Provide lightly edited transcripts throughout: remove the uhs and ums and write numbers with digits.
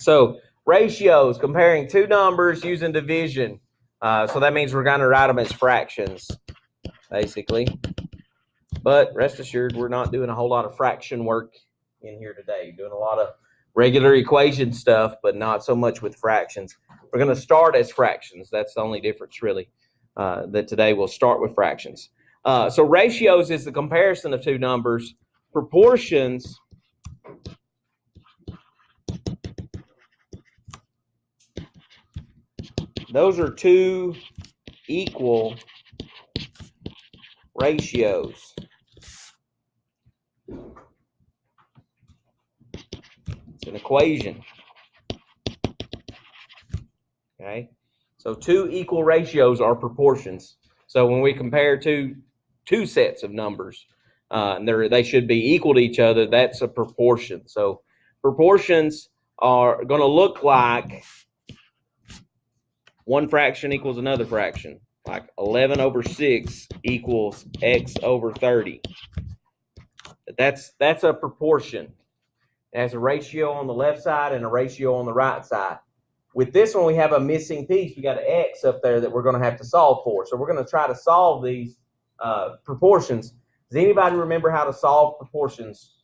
So ratios, comparing two numbers using division. So that means we're going to write them as fractions, basically. But rest assured, we're not doing a whole lot of fraction work in here today. Doing a lot of regular equation stuff, but not so much with fractions. We're going to start as fractions. That's the only difference, really, that today we'll start with fractions. So ratios is the comparison of two numbers. Proportions, those are two equal ratios. It's an equation. Okay, so two equal ratios are proportions. So when we compare two sets of numbers, they should be equal to each other. That's a proportion. So proportions are going to look like one fraction equals another fraction, like 11 over 6 equals x over 30. That's a proportion. It has a ratio on the left side and a ratio on the right side. With this one, we have a missing piece. We got an x up there that we're going to have to solve for. So we're going to try to solve these proportions. Does anybody remember how to solve proportions?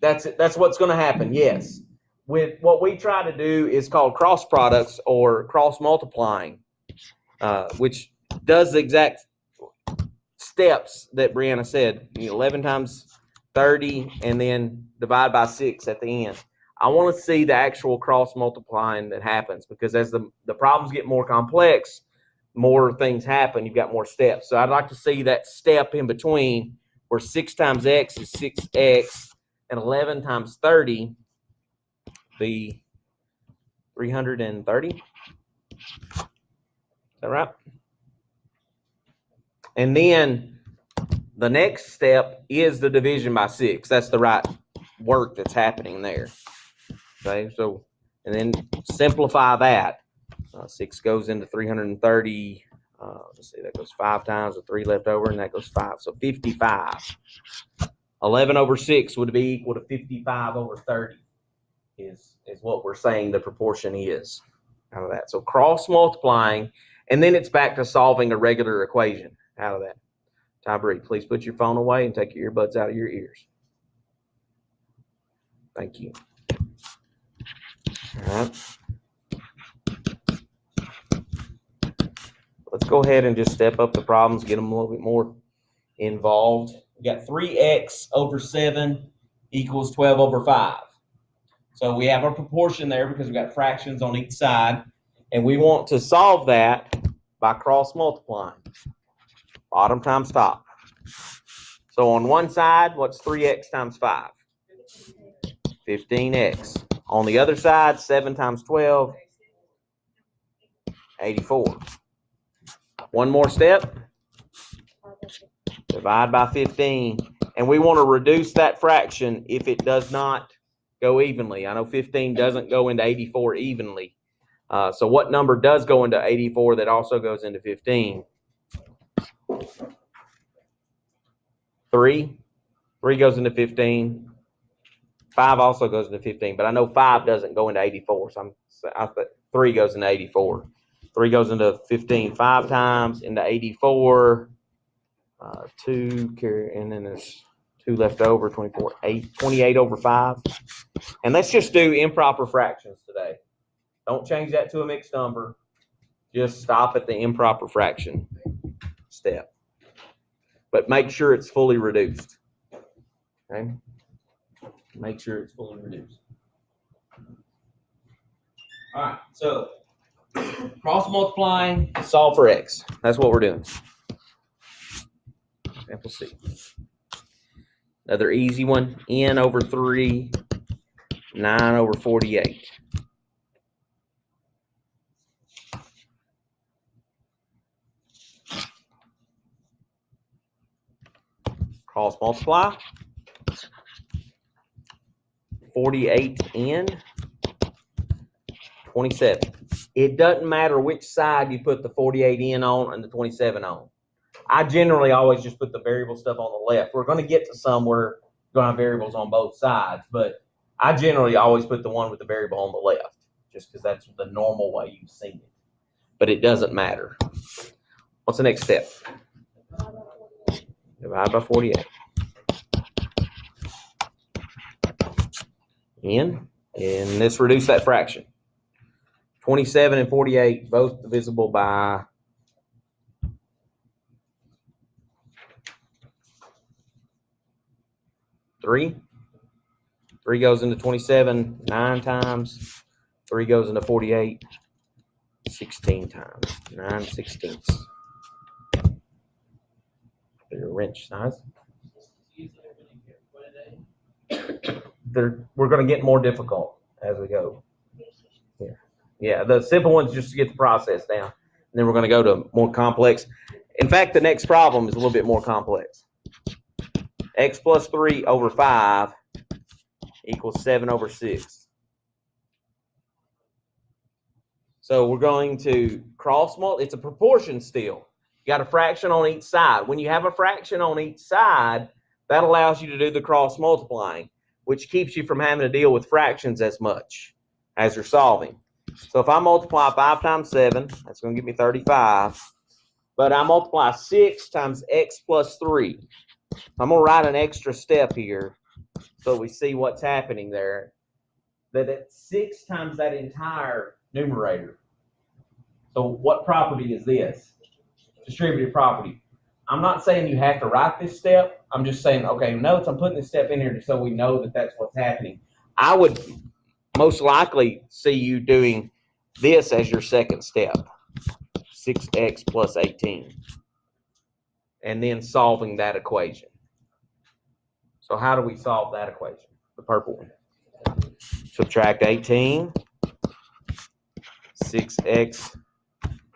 That's what's going to happen, yes. With what we try to do is called cross products or cross multiplying, which does the exact steps that Brianna said. 11 times 30 and then divide by 6 at the end. I want to see the actual cross multiplying that happens, because as the problems get more complex, more things happen. You've got more steps. So I'd like to see that step in between where 6 times x is 6x and 11 times 30 be 330. Is that right? And then the next step is the division by 6. That's the right work that's happening there. Okay, so, and then simplify that. 6 goes into 330. Let's see, that goes 5 times with 3 left over, and that goes 5. So 55. 11 over 6 would be equal to 55 over 30 is what we're saying the proportion is out of that. So cross multiplying, and then it's back to solving a regular equation out of that. Tybreed, please put your phone away and take your earbuds out of your ears. Thank you. All right. Let's go ahead and just step up the problems, get them a little bit more involved. We got 3x over 7 equals 12 over 5. So we have a proportion there because we've got fractions on each side, and we want to solve that by cross multiplying. Bottom times top. So on one side, what's 3x times 5? 15x. On the other side, 7 times 12, 84. One more step. Divide by 15. And we want to reduce that fraction if it does not go evenly. I know 15 doesn't go into 84 evenly. So what number does go into 84 that also goes into 15? 3. 3 goes into 15. 5 also goes into 15, but I know 5 doesn't go into 84, so I thought 3 goes into 84. 3 goes into 15 5 times, into 84. 2 carry, and then there's 2 left over. 28 over 5. And let's just do improper fractions today. Don't change that to a mixed number. Just stop at the improper fraction step. But make sure it's fully reduced. Okay? Make sure it's fully reduced. All right, so cross multiplying, solve for x. That's what we're doing. Example C. Another easy one. N over 3, 9 over 48. Cross multiply. 48n, 27. It doesn't matter which side you put the 48n on and the 27 on. I generally always just put the variable stuff on the left. We're going to get to some where going to have variables on both sides, but I generally always put the one with the variable on the left, just because that's the normal way you've seen it. But it doesn't matter. What's the next step? Divide by 48. And let's reduce that fraction. 27 and 48, both divisible by 3. 3 goes into 27 9 times. 3 goes into 48 16 times. 9/16. Your wrench size. We're going to get more difficult as we go. Yeah, the simple ones just to get the process down. And then we're going to go to more complex. In fact, the next problem is a little bit more complex. X plus 3 over 5 equals 7 over 6. So we're going to cross multiply. It's a proportion still. You got a fraction on each side. When you have a fraction on each side, that allows you to do the cross multiplying, which keeps you from having to deal with fractions as much as you're solving. So if I multiply 5 times 7, that's going to give me 35. But I multiply 6 times x plus 3. I'm going to write an extra step here so we see what's happening there. That it's 6 times that entire numerator. So what property is this? Distributive property. I'm not saying you have to write this step. I'm just saying, okay, notes, I'm putting this step in here so we know that that's what's happening. I would most likely see you doing this as your second step. 6x plus 18. And then solving that equation. So how do we solve that equation? The purple one. Subtract 18. 6x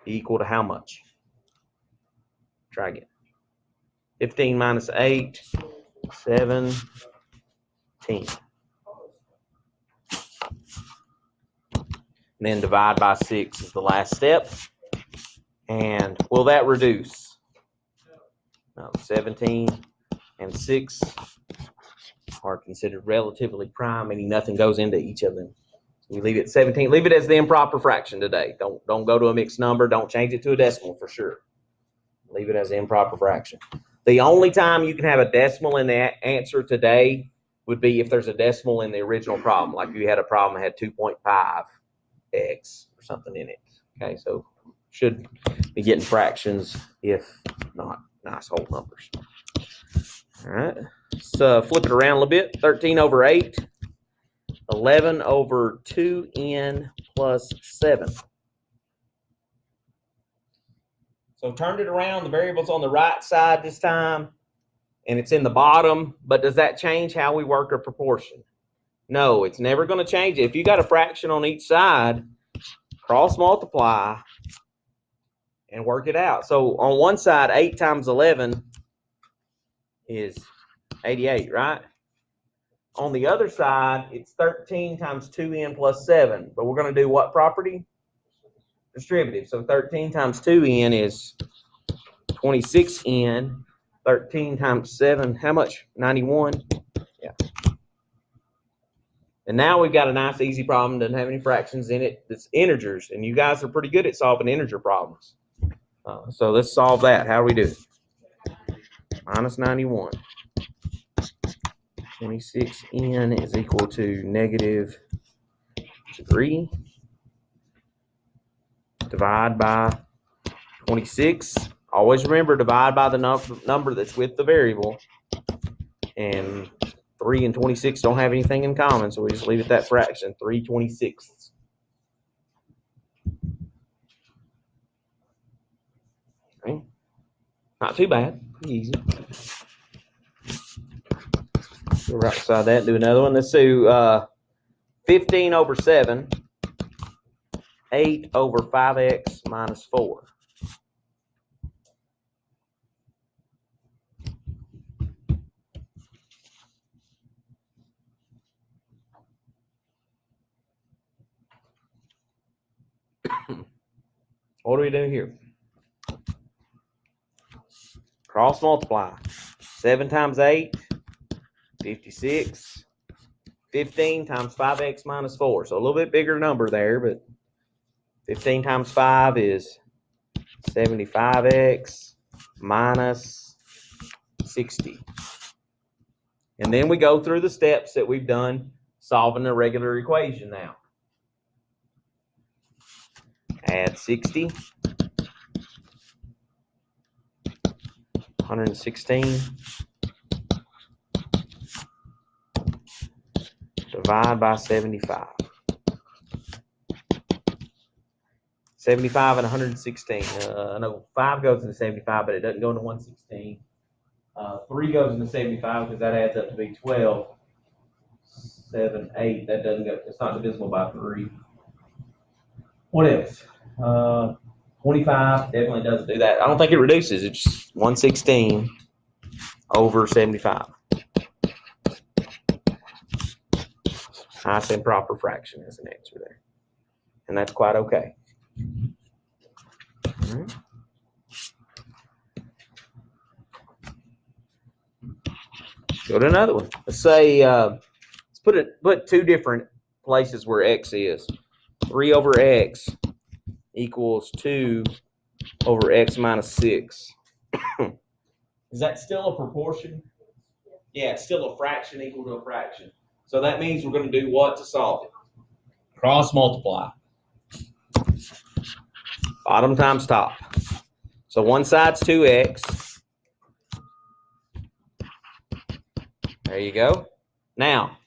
equal to how much? Try again. 15 minus 8, 17. And then divide by 6 is the last step. And will that reduce? No, 17 and 6 are considered relatively prime, meaning nothing goes into each of them. So we leave it 17. Leave it as the improper fraction today. Don't go to a mixed number. Don't change it to a decimal for sure. Leave it as the improper fraction. The only time you can have a decimal in the answer today would be if there's a decimal in the original problem, like you had a problem that had 2.5x or something in it. Okay, so should be getting fractions, if not nice whole numbers. All right, let's flip it around a little bit. 13 over 8, 11 over 2n plus 7. So turned it around, the variable's on the right side this time, and it's in the bottom, but does that change how we work a proportion? No, it's never going to change it. If you got a fraction on each side, cross multiply and work it out. So on one side, 8 times 11 is 88, right? On the other side, it's 13 times 2n plus 7, but we're going to do what property? Distributive. So 13 times 2n is 26n. 13 times 7, how much? 91. Yeah. And now we've got a nice easy problem, doesn't have any fractions in it. It's integers, and you guys are pretty good at solving integer problems. So let's solve that. How do we do it? Minus 91. 26n is equal to negative 3. Divide by 26. Always remember, divide by the number that's with the variable. And 3 and 26 don't have anything in common, so we just leave it that fraction, 3/26. Okay. Not too bad. Pretty easy. Go right beside that, do another one. Let's do 15 over 7. 8 over 5x minus 4. What do we do here? Cross multiply. 7 times 8, 56. 15 times 5x minus 4. So a little bit bigger number there, but 15 times 5 is 75x minus 60. And then we go through the steps that we've done solving a regular equation now. Add 60. 116. Divide by 75. 75 and 116. No, 5 goes into 75, but it doesn't go into 116. 3 goes into 75 because that adds up to be 12. 7, 8. That doesn't go. It's not divisible by 3. What else? 25 definitely doesn't do that. I don't think it reduces. It's 116 over 75. Nice improper fraction is an answer there. And that's quite okay. All right. Go to another one. Let's say let's put two different places where x is. 3 over x equals 2 over x minus 6. Is that still a proportion? Yeah, it's still a fraction equal to a fraction. So that means we're going to do what to solve it? Cross multiply. Bottom times top. So one side's 2x. There you go. Now,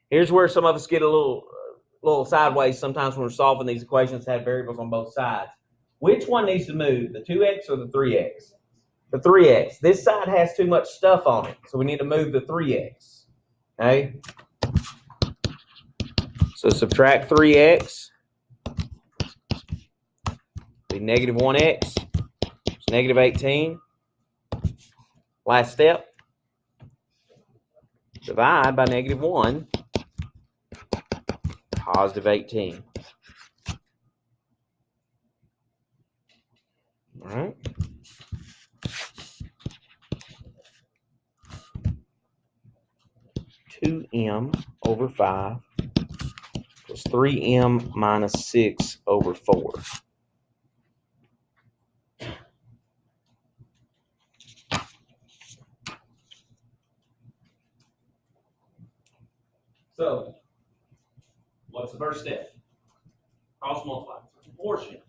here's where some of us get a little sideways sometimes when we're solving these equations that have variables on both sides. Which one needs to move, the 2x or the 3x? The 3x. This side has too much stuff on it, so we need to move the 3x. Okay? So subtract 3x. Be negative 1x. It's negative 18. Last step. Divide by negative 1. Positive 18. All right. Two m over 5 plus 3m minus 6 over 4. So, what's the first step? Cross multiply. Proportion.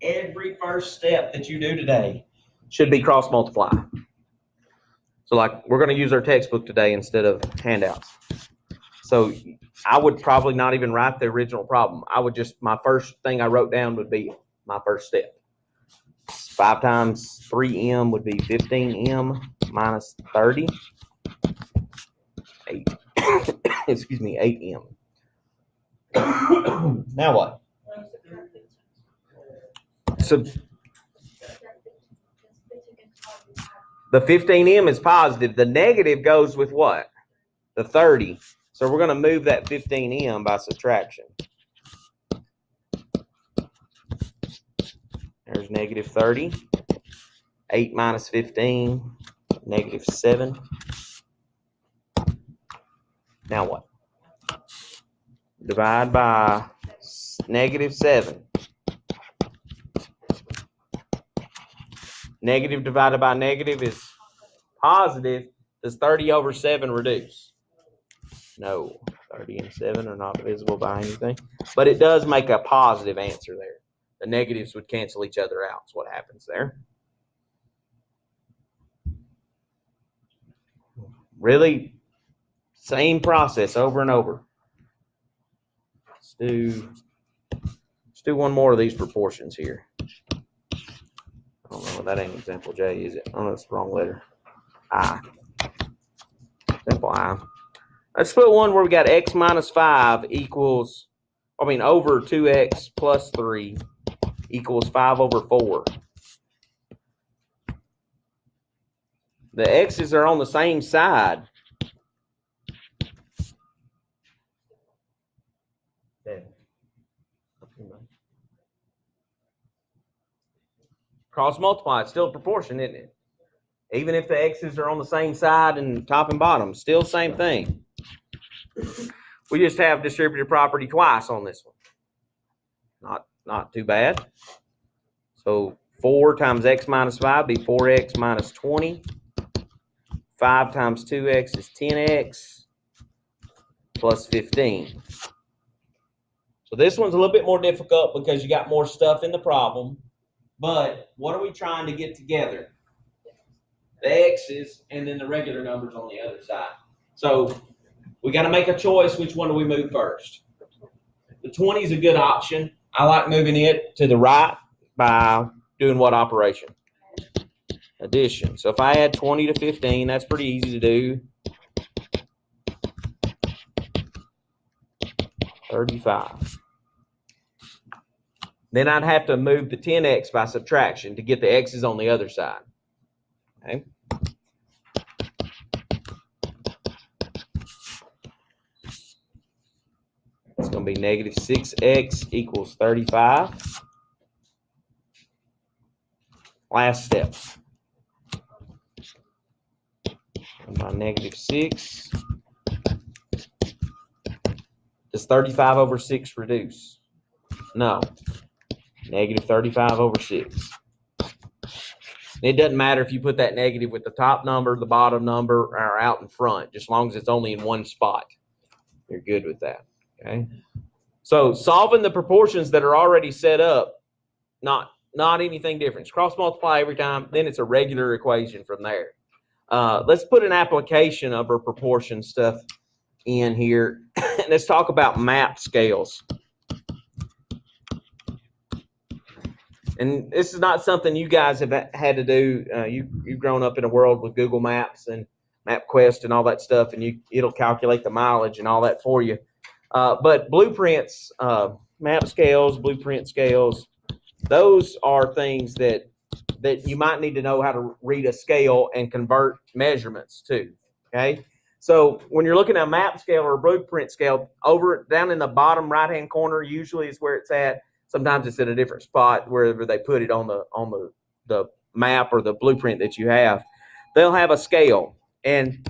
Every first step that you do today should be cross multiply. So like we're going to use our textbook today instead of handouts. So I would probably not even write the original problem. I would just, my first thing I wrote down would be my first step. 5 times 3m would be 15m minus 30. 8. Excuse me, 8m. Now what? So the 15m is positive. The negative goes with what? The 30. So we're going to move that 15m by subtraction. There's negative 30. 8 minus 15, negative 7. Now what? Divide by negative 7. Negative divided by negative is positive. Does 30 over 7 reduce? No. 30 and 7 are not divisible by anything. But it does make a positive answer there. The negatives would cancel each other out. That's what happens there. Really, same process over and over. Let's do one more of these proportions here. I don't know, that ain't example J, is it? Oh, that's the wrong letter. I. Example I. Let's put one where we got x minus 5 equals, over 2x plus 3 equals 5 over 4. The x's are on the same side. Cross multiply, it's still a proportion, isn't it? Even if the x's are on the same side and top and bottom, still same thing. We just have distributive property twice on this one. Not too bad. So 4 times x minus 5 be 4x minus 20. 5 times 2x is 10x plus 15. So this one's a little bit more difficult because you got more stuff in the problem. But what are we trying to get together? The x's and then the regular numbers on the other side. So we got to make a choice. Which one do we move first? The 20 is a good option. I like moving it to the right by doing what operation? Addition. So if I add 20 to 15, that's pretty easy to do. 35. Then I'd have to move the 10x by subtraction to get the x's on the other side. Okay. It's going to be negative 6x equals 35. Last step. My negative 6. Does 35 over 6 reduce? No. Negative 35 over 6. It doesn't matter if you put that negative with the top number, the bottom number, or out in front, just as long as it's only in one spot. You're good with that. Okay. So solving the proportions that are already set up, not anything different. It's cross multiply every time, then it's a regular equation from there. Let's put an application of our proportion stuff in here. Let's talk about map scales. And this is not something you guys have had to do. You've grown up in a world with Google Maps and MapQuest and all that stuff, and it'll calculate the mileage and all that for you. But blueprints, map scales, blueprint scales, those are things that you might need to know how to read a scale and convert measurements to. Okay, so when you're looking at a map scale or a blueprint scale, down in the bottom right-hand corner usually is where it's at. Sometimes it's in a different spot wherever they put it on the map or the blueprint that you have. They'll have a scale, and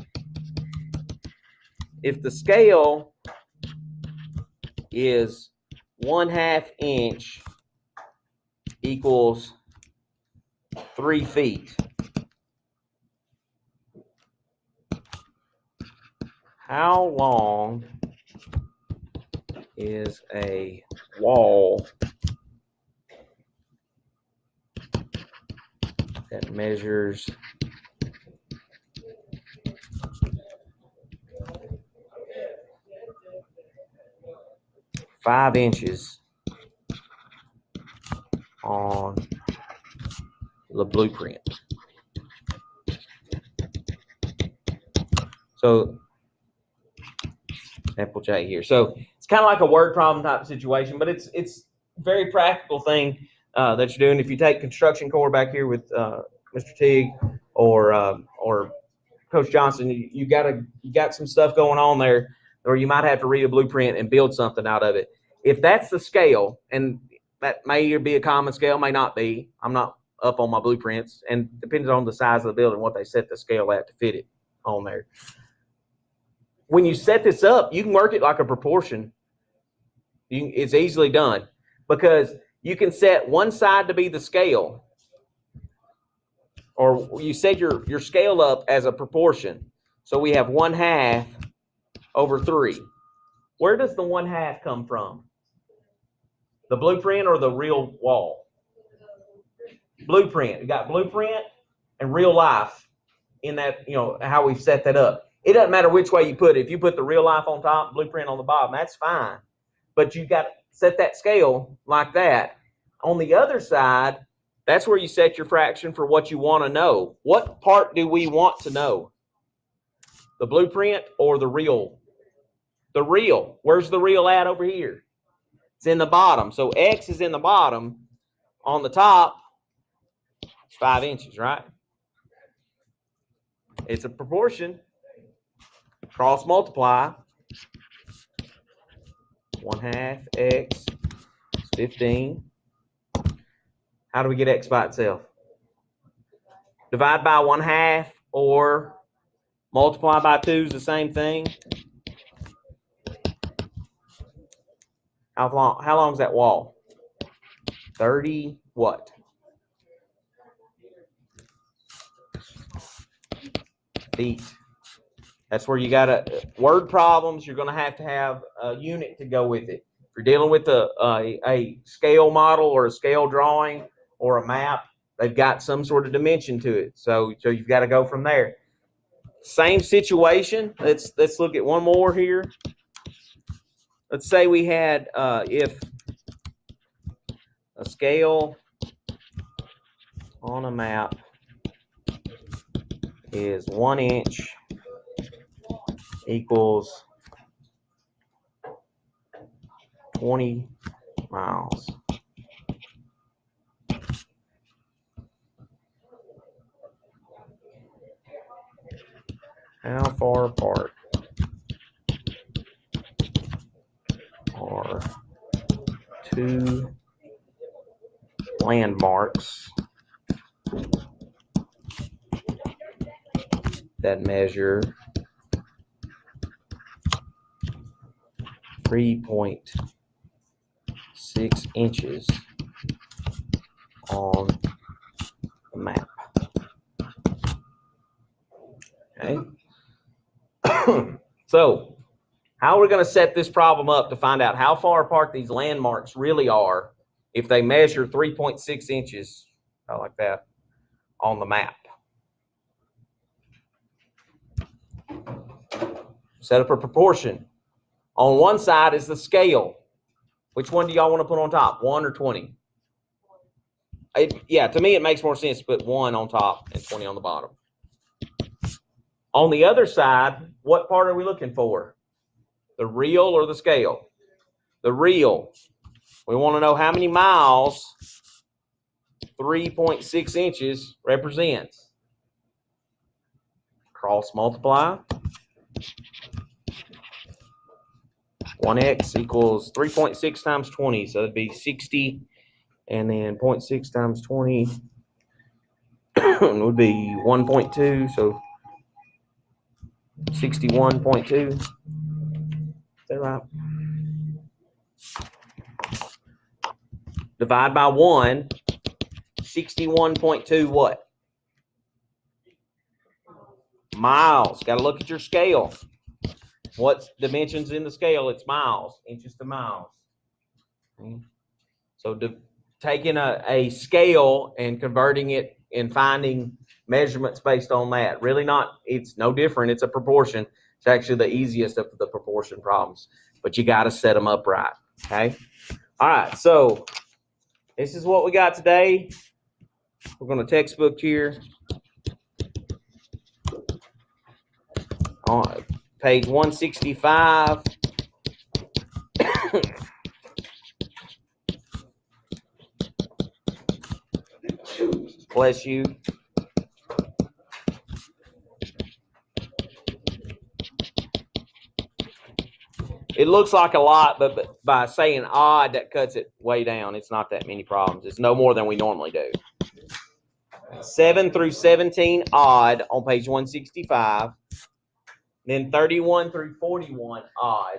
if the scale is 1/2 inch equals 3 feet, how long is a wall that measures 5 inches on the blueprint? So example J here. So it's kind of like a word problem type situation, but it's a very practical thing that you're doing. If you take construction core back here with Mr. Teague or Coach Johnson, you got some stuff going on there, or you might have to read a blueprint and build something out of it. If that's the scale, and that may be a common scale, may not be. I'm not up on my blueprints, and depends on the size of the building, what they set the scale at to fit it on there. When you set this up, you can work it like a proportion. It's easily done because you can set one side to be the scale, or you set your scale up as a proportion. So we have 1/2 over 3. Where does the 1/2 come from? The blueprint or the real wall? Blueprint. You got blueprint and real life in that, how we've set that up. It doesn't matter which way you put it. If you put the real life on top, blueprint on the bottom, that's fine. But you got to set that scale like that. On the other side, that's where you set your fraction for what you want to know. What part do we want to know? The blueprint or the real? The real. Where's the real at over here? It's in the bottom. So X is in the bottom. On the top, it's 5 inches, right? It's a proportion. Cross multiply. 1/2 X is 15. How do we get X by itself? Divide by 1/2 or multiply by 2 is the same thing. How long is that wall? 30 what? Feet. That's where you got word problems. You're going to have a unit to go with it. If you're dealing with a scale model or a scale drawing or a map, they've got some sort of dimension to it. So you've got to go from there. Same situation. Let's look at one more here. Let's say we had if a scale on a map is 1 inch equals 20 miles. How far apart are two landmarks that measure 3.6 inches on the map? Okay. So, how are we going to set this problem up to find out how far apart these landmarks really are if they measure 3.6 inches, like that, on the map? Set up a proportion. On one side is the scale. Which one do y'all want to put on top, 1 or 20? Yeah, to me it makes more sense to put 1 on top and 20 on the bottom. On the other side, what part are we looking for? The real or the scale? The real. We want to know how many miles 3.6 inches represents. Cross multiply. 1x equals 3.6 times 20, so it'd be 60, and then 0.6 times 20 would be 1.2, so 61.2. Is that right? Divide by 1, 61.2 what? Miles. Got to look at your scale. What dimensions in the scale? It's miles, inches to miles. Okay. So taking a scale and converting it and finding measurements based on that. Really not, it's no different. It's a proportion. It's actually the easiest of the proportion problems, but you got to set them up right. Okay. All right. So this is what we got today. We're going to textbook here. On page 165. Bless you. It looks like a lot, but by saying odd, that cuts it way down. It's not that many problems. It's no more than we normally do. 7 through 17 odd on page 165. Then 31 through 41 odd.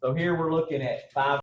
So here we're looking at 5.